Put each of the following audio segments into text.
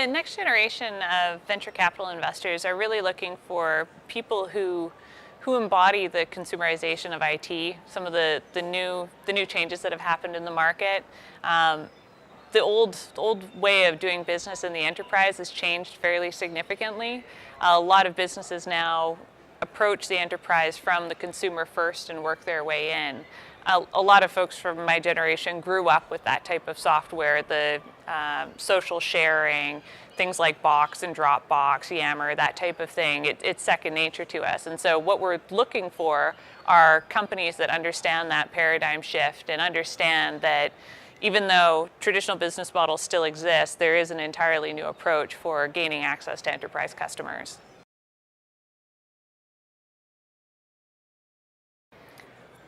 The next generation of venture capital investors are really looking for people who embody the consumerization of IT, some of the new changes that have happened in the market. The old way of doing business in the enterprise has changed fairly significantly. A lot of businesses now approach the enterprise from the consumer first and work their way in. A lot of folks from my generation grew up with that type of software, the social sharing, things like Box and Dropbox, Yammer, that type of thing. It's second nature to us. And so what we're looking for are companies that understand that paradigm shift and understand that even though traditional business models still exist, there is an entirely new approach for gaining access to enterprise customers.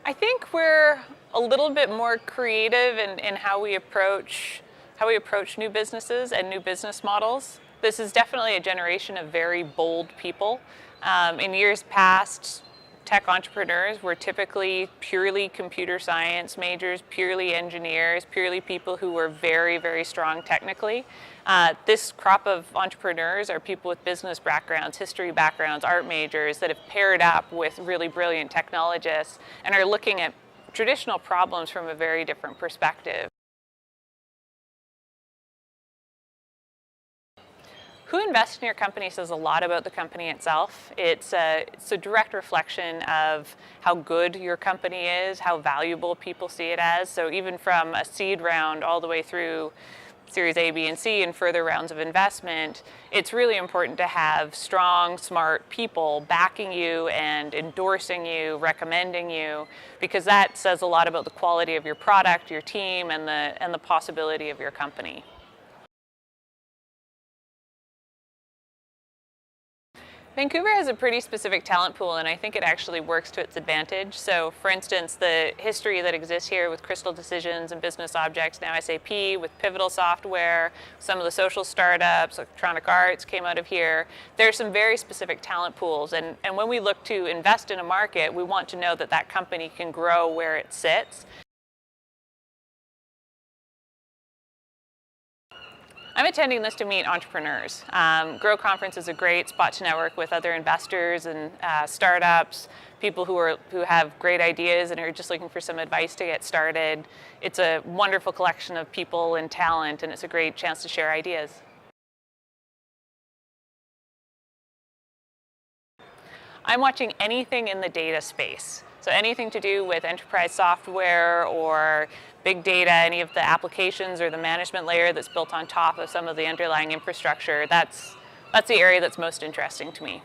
I think we're a little bit more creative in how we approach new businesses and new business models. This is definitely a generation of very bold people. In years past, tech entrepreneurs were typically purely computer science majors, purely engineers, purely people who were very, very strong technically. This crop of entrepreneurs are people with business backgrounds, history backgrounds, art majors that have paired up with really brilliant technologists and are looking at traditional problems from a very different perspective. Who invests in your company says a lot about the company itself. It's a direct reflection of how good your company is, how valuable people see it as. So even from a seed round all the way through Series A, B, and C and further rounds of investment, it's really important to have strong, smart people backing you and endorsing you, recommending you, because that says a lot about the quality of your product, your team, and the possibility of your company. Vancouver has a pretty specific talent pool, and I think it actually works to its advantage. So for instance, the history that exists here with Crystal Decisions and Business Objects, now SAP, with Pivotal Software, some of the social startups, Electronic Arts came out of here. There are some very specific talent pools, and when we look to invest in a market, we want to know that that company can grow where it sits. I'm attending this to meet entrepreneurs. Grow Conference is a great spot to network with other investors and startups, people who have great ideas and are just looking for some advice to get started. It's a wonderful collection of people and talent, and it's a great chance to share ideas. I'm watching anything in the data space. So anything to do with enterprise software or big data, any of the applications or the management layer that's built on top of some of the underlying infrastructure, that's the area that's most interesting to me.